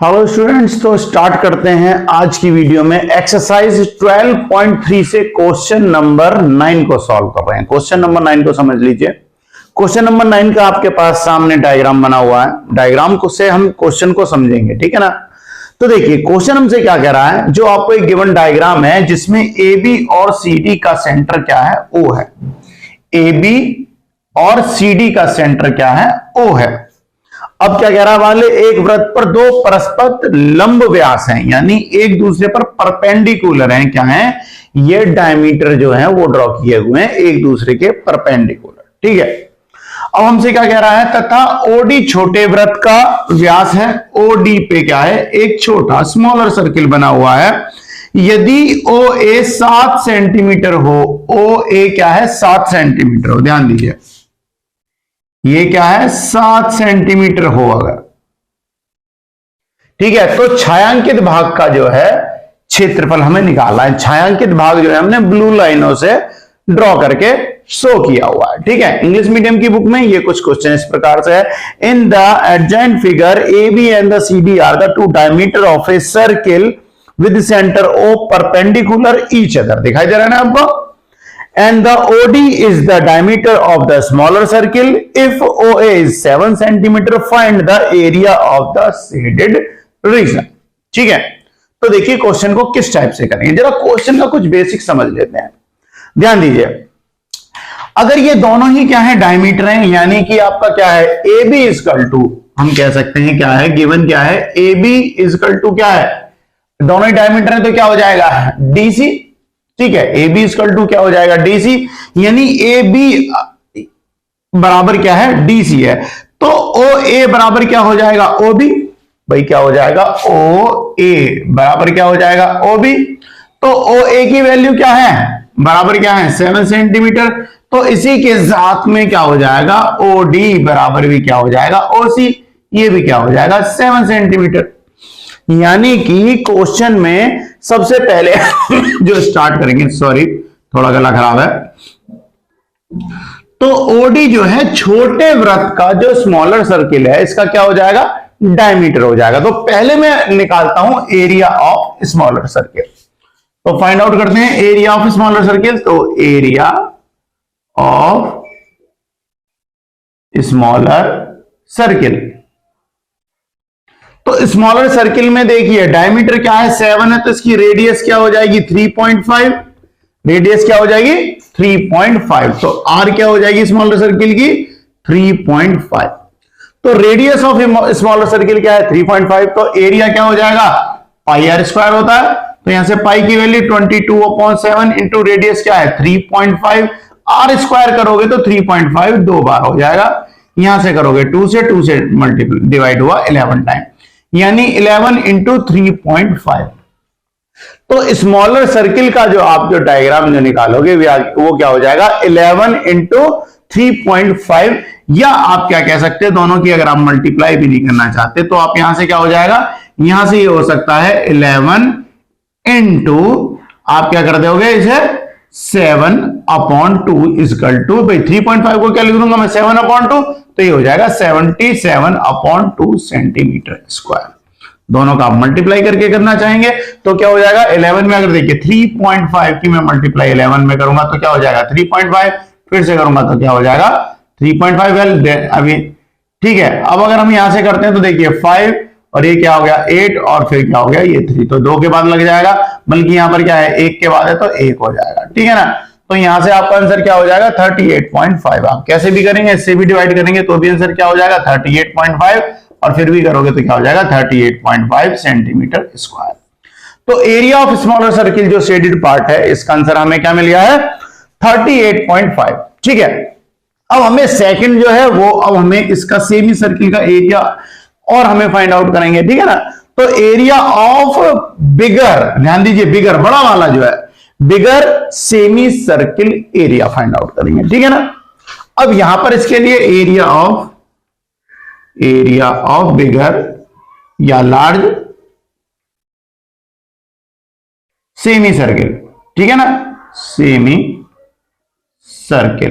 Hello students, तो start करते हैं आज की वीडियो में। एक्सरसाइज 12.3 से क्वेश्चन नंबर 9 को सॉल्व कर रहे हैं। क्वेश्चन नंबर 9 को समझ लीजिए। क्वेश्चन नंबर 9 का आपके पास सामने डायग्राम बना हुआ है। डायग्राम को से हम क्वेश्चन को समझेंगे, ठीक है ना। तो देखिए क्वेश्चन हमसे क्या कह रहा है, जो आपको एक गिवन डायग्राम है जिसमें ए बी और सी डी का सेंटर क्या है, ओ है। ए बी और सी डी का सेंटर क्या है, ओ है। अब क्या कह रहा है, वाले एक वृत्त पर दो परस्पर लंब व्यास हैं, यानी एक दूसरे पर परपेंडिकुलर हैं। क्या है ये, डायमीटर जो है वो ड्रॉ किए हुए हैं एक दूसरे के परपेंडिकुलर, ठीक है। अब हमसे क्या कह रहा है, तथा ओडी छोटे वृत्त का व्यास है। ओडी पे क्या है, एक छोटा स्मॉलर सर्किल बना हुआ है। यदि ओ ए 7 सेंटीमीटर हो, ओ ए क्या है 7 सेंटीमीटर हो, ध्यान दीजिए ये क्या है 7 सेंटीमीटर हो अगर, ठीक है। तो छायांकित भाग का जो है क्षेत्रफल हमें निकालना है। छायांकित भाग जो है हमने ब्लू लाइनों से ड्रॉ करके शो किया हुआ है, ठीक है। इंग्लिश मीडियम की बुक में ये कुछ क्वेश्चन इस प्रकार से है। In the adjoint figure A B and the C D are the two diameter of a circle with centre O perpendicular each other. दिखाई दे रहा है ना आपको। And the OD is the diameter of the smaller circle. If OA is 7 centimeter, find the area of the shaded region. ठीक है। तो देखिए क्वेश्चन को किस टाइप से करेंगे, जरा क्वेश्चन का कुछ बेसिक समझ लेते हैं। ध्यान दीजिए, अगर ये दोनों ही क्या है डायमीटर हैं, यानी कि आपका क्या है ए बी इजकल टू, हम कह सकते हैं क्या है, गिवन क्या है ए बी इजकल टू क्या है, दोनों ही डायमीटर हैं तो क्या हो जाएगा डीसी, ठीक है। ए बी इक्वल टू क्या हो जाएगा डीसी, यानी ए बी बराबर क्या है डीसी है। तो ओ ए बराबर क्या हो जाएगा ओ बी, भाई क्या हो जाएगा ओ ए बराबर क्या हो जाएगा ओ बी। तो ओ ए की वैल्यू क्या है, बराबर क्या है 7 सेंटीमीटर। तो इसी के साथ में क्या हो जाएगा ओ डी बराबर भी क्या हो जाएगा ओ सी, ये भी क्या हो जाएगा 7 सेंटीमीटर। यानी कि क्वेश्चन में सबसे पहले जो स्टार्ट करेंगे, सॉरी थोड़ा गला खराब है, तो ओडी जो है छोटे वृत्त का जो स्मॉलर सर्किल है इसका क्या हो जाएगा डायमीटर हो जाएगा। तो पहले मैं निकालता हूं एरिया ऑफ स्मॉलर सर्किल। तो फाइंड आउट करते हैं एरिया ऑफ स्मॉलर सर्किल। तो एरिया ऑफ स्मॉलर सर्किल, तो स्मॉलर सर्किल में देखिए डायमीटर क्या है 7 है, तो इसकी रेडियस क्या हो जाएगी 3.5। रेडियस क्या हो जाएगी 3.5। तो आर क्या हो जाएगी स्मॉलर सर्किल की 3.5। तो रेडियस ऑफ स्मॉलर सर्किल क्या है 3.5। तो एरिया क्या हो जाएगा पाई आर स्क्वायर होता है। तो यहां से पाई की वैल्यू 22/7 इंटू रेडियस क्या है 3.5। आर स्क्वायर करोगे तो 3.5 दो बार हो जाएगा। यहां से करोगे 2 से मल्टीप्लाई डिवाइड हुआ 11 टाइम, यानी 11 इंटू 3.5। तो स्मॉलर सर्किल का जो आप जो डायग्राम जो निकालोगे वो क्या हो जाएगा 11 इंटू 3.5। या आप क्या कह सकते हैं, दोनों की अगर आप मल्टीप्लाई भी नहीं करना चाहते तो आप यहां से क्या हो जाएगा, यहां से ये हो सकता है 11 इंटू आप क्या कर दोगे इसे 7/2 इजकल टू, भाई 3.5 को क्या लिख दूंगा मैं 7/2, तो ये हो जाएगा 77/2 सेंटीमीटर स्क्वायर। दोनों का आप मल्टीप्लाई करके करना चाहेंगे तो क्या हो जाएगा 11 में अगर देखिए 3.5 की मैं मल्टीप्लाई 11 में करूंगा तो क्या हो जाएगा 3.5, फिर से करूंगा तो क्या हो जाएगा 3.5 अभी, ठीक है। अब अगर हम यहां से करते हैं तो देखिए 5 और ये क्या हो गया 8 और फिर क्या हो गया ये 3, तो 2 के बाद लग जाएगा, बल्कि यहां पर क्या है 1 के बाद है तो 1 हो जाएगा, ठीक है ना। तो यहां से आपका आंसर क्या हो जाएगा 38.5। आप कैसे भी करेंगे, इससे भी डिवाइड करेंगे तो भी आंसर क्या हो जाएगा 38.5, और फिर भी करोगे तो क्या हो जाएगा 38.5 सेंटीमीटर स्क्वायर। तो एरिया ऑफ स्मॉलर सर्किल जो शेडेड पार्ट है इसका आंसर हमें क्या मिल गया है 38.5, ठीक है। अब हमें सेकंड जो है वो, अब हमें इसका सेमी सर्किल का एरिया और हमें फाइंड आउट करेंगे, ठीक है ना। तो एरिया ऑफ बिगर, ध्यान दीजिए बिगर बड़ा वाला जो है bigger semicircle area find out करेंगे, ठीक है ना। अब यहां पर इसके लिए एरिया ऑफ बिगर या लार्ज सेमी सर्किल, ठीक है ना, सेमी सर्किल।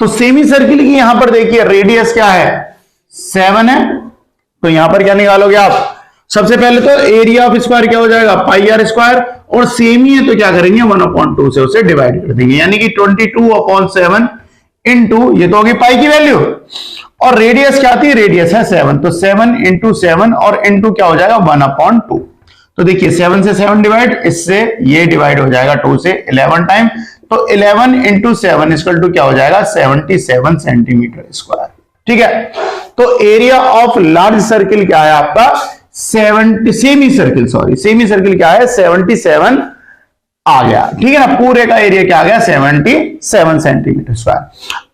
तो सेमी सर्किल की यहां पर देखिए रेडियस क्या है 7 है, तो यहां पर क्या निकालोगे आप सबसे पहले तो एरिया ऑफ स्क्वायर क्या हो जाएगा, पाई आर स्क्वायर, और सेम ही है तो क्या करेंगे 1/2 से उसे डिवाइड कर देंगे, यानी कि 22/7 इंटू ये तो होगी पाई की वैल्यू, और रेडियस क्या थी, रेडियस है 7, तो 7 इंटू 7 और इंटू क्या हो जाएगा 1/2। तो देखिए 7 से 7 डिवाइड, इससे ये डिवाइड हो जाएगा 2 से 11 टाइम, तो 11 इंटू 7 इक्वल टू क्या हो जाएगा 77 सेंटीमीटर स्क्वायर। ठीक है, तो एरिया ऑफ लार्ज सर्किल क्या है आपका 70, सेमी सर्किल क्या है 77 आ गया। ठीक है ना, पूरे का एरिया क्या आ गया 77 सेंटीमीटर स्क्वायर।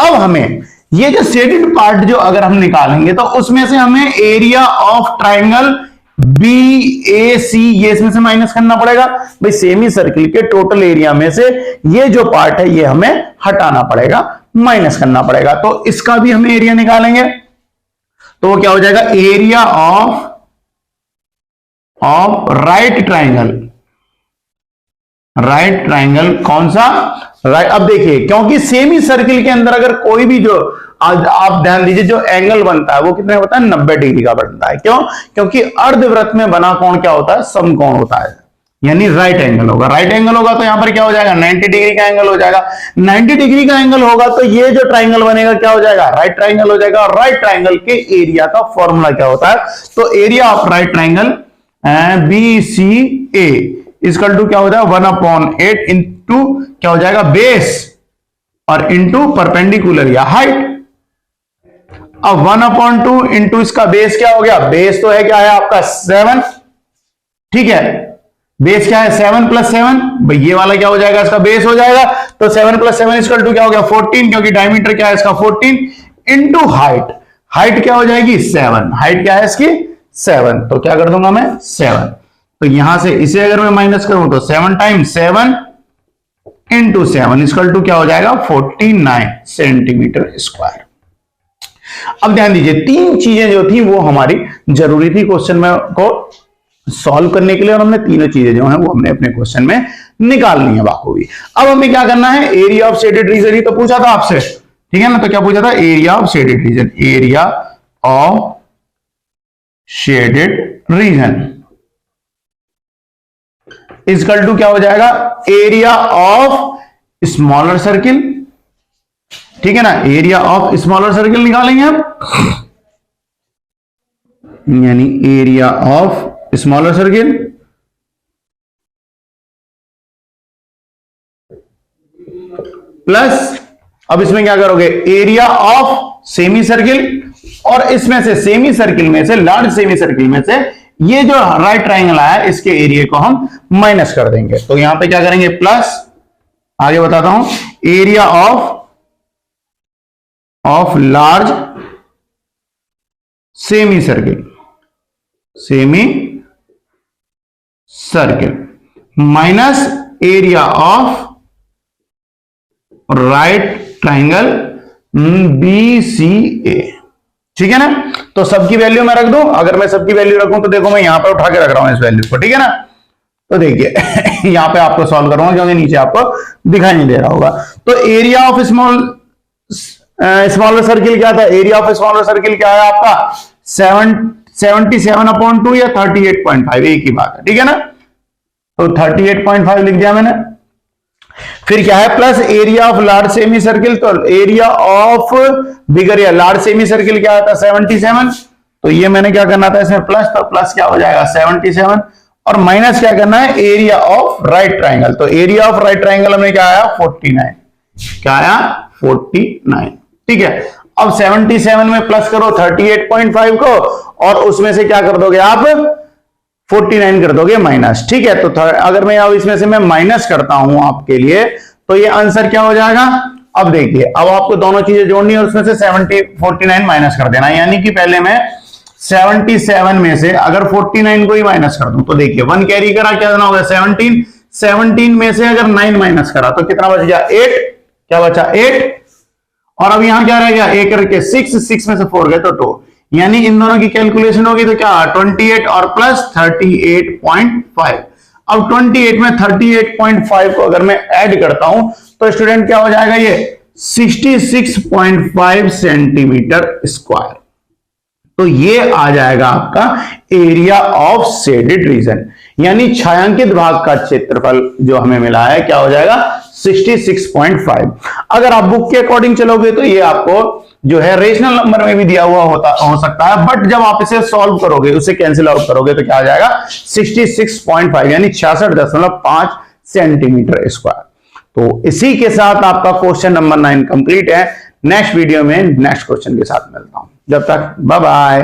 अब हमें ये जो शेडेड पार्ट जो अगर हम निकालेंगे तो उसमें से हमें एरिया ऑफ ट्राइंगल BAC ये इसमें से माइनस करना पड़ेगा। भाई सेमी सर्किल के टोटल एरिया में से ये जो पार्ट है ये हमें हटाना पड़ेगा, माइनस करना पड़ेगा। तो इसका भी हम एरिया निकालेंगे, तो वो क्या हो जाएगा एरिया ऑफ राइट ट्राइंगल कौन सा, राइट। अब देखिए क्योंकि सेमी सर्किल के अंदर अगर कोई भी जो आप ध्यान दीजिए जो एंगल बनता है वो कितने होता है 90 डिग्री का बनता है। क्यों, क्योंकि अर्धवृत्त में बना कोण क्या होता है समकोण होता है, यानी राइट एंगल होगा। राइट एंगल होगा तो यहां पर क्या हो जाएगा 90 डिग्री का एंगल हो जाएगा। 90 डिग्री का एंगल होगा तो ये जो ट्राइंगल बनेगा क्या हो जाएगा राइट ट्राइंगल हो जाएगा। और राइट ट्राइंगल के एरिया का फॉर्मूला क्या होता है, तो area of right triangle BCA equal to क्या हो जाएगा 1/8 इंटू क्या हो जाएगा बेस और इंटू परपेंडिकुलर या हाइट। अब 1/2 इंटू इसका बेस क्या हो गया, बेस तो है क्या है आपका 7, ठीक है, बेस क्या है 7 + 7, भाई ये वाला क्या हो जाएगा इसका बेस हो जाएगा, तो 7 + 7 इक्वल टू क्या हो गया 14, क्योंकि डायमीटर क्या है इसका 14 इंटू हाइट, हाइट क्या हो जाएगी 7, हाइट क्या है इसकी 7, तो क्या कर दूंगा मैं 7, तो यहां से इसे अगर मैं माइनस करूं तो 7 टाइम्स 7 इंटू 7 इक्वल टू क्या हो जाएगा 49 सेंटीमीटर स्क्वायर। अब ध्यान दीजिए तीन चीजें जो थी वो हमारी जरूरी थी क्वेश्चन में को सॉल्व करने के लिए, और हमने तीनों चीजें जो हैं वो हमने अपने क्वेश्चन में निकालनी है बाखूबी। अब हमें क्या करना है, एरिया ऑफ शेडेड रीजन ही तो पूछा था आपसे, ठीक है ना, तो क्या पूछा था area of shaded region, area of shaded region equal to क्या हो जाएगा एरिया ऑफ स्मॉलर सर्किल, ठीक है ना, एरिया ऑफ स्मॉलर सर्किल निकालेंगे हम, यानी area of smaller circle plus अब इसमें क्या करोगे एरिया ऑफ सेमी सर्किल, और इसमें से सेमी सर्किल में से लार्ज सेमी सर्किल में से ये जो राइट ट्राइंगल आया इसके एरिया को हम माइनस कर देंगे। तो यहां पे क्या करेंगे प्लस, आगे बताता हूं, area of large semi circle minus area of right triangle BCA, ठीक है ना। तो सबकी वैल्यू मैं रख दूं, अगर मैं सबकी वैल्यू रखूं तो देखो मैं यहां पर उठा के रख रहा हूं इस वैल्यू को, ठीक है ना। तो देखिए यहां पे आपको सॉल्व करूंगा क्योंकि नीचे आपको दिखाई नहीं दे रहा होगा। तो एरिया ऑफ स्मॉलर सर्किल क्या था, एरिया ऑफ स्मॉलर सर्किल क्या है आपका 77/2 या 38.5 एक ही बात है, ठीक है ना। तो 38.5 लिख दिया मैंने। फिर क्या है plus area of large semi circle, तो एरिया ऑफ बिगर या लार्ज सेमी सर्किल क्या आता है 77, तो ये मैंने क्या करना था इसमें प्लस, तो प्लस क्या हो जाएगा 77 और माइनस क्या करना है एरिया ऑफ राइट ट्राइंगल, तो एरिया ऑफ राइट ट्राइंगल में क्या आया 49, क्या आया 49, ठीक है। अब 77 में प्लस करो 38.5 को और उसमें से क्या कर दोगे आप 49 कर दोगे माइनस, ठीक है। तो अगर मैं अब इसमें से मैं माइनस करता हूं आपके लिए तो ये आंसर क्या हो जाएगा, अब देखिए अब आपको दोनों चीजें जोड़नी है, उसमें से 49 माइनस कर देना, यानी कि पहले मैं 77 में से अगर 49 को ही माइनस कर दूं तो देखिए 1 कैरी करा क्या देना होगा 17 में से अगर 9 माइनस करा तो कितना बच गया 8, क्या बचा 8, और अब यहां क्या रह गया 1 करके 6 में से 4 गए तो 2, यानी इन दोनों की कैलकुलेशन होगी तो क्या 28 और प्लस 38.5। अब 28 में 38.5 को अगर मैं ऐड करता हूं तो स्टूडेंट क्या हो जाएगा ये 66.5 सेंटीमीटर स्क्वायर, तो ये आ जाएगा आपका एरिया ऑफ शेडेड रीजन, यानी छायांकित भाग का क्षेत्रफल जो हमें मिला है क्या हो जाएगा 66.5। अगर आप बुक के अकॉर्डिंग चलोगे तो ये आपको जो है रेशनल नंबर में भी दिया हुआ हो सकता है, बट जब आप इसे सॉल्व करोगे, उसे कैंसिल आउट करोगे तो क्या आ जाएगा 66.5 यानी 66.5 सेंटीमीटर स्क्वायर। तो इसी के साथ आपका क्वेश्चन नंबर 9 कंप्लीट है। नेक्स्ट वीडियो में नेक्स्ट क्वेश्चन के साथ मिलता हूं, जब तक बाय बाय।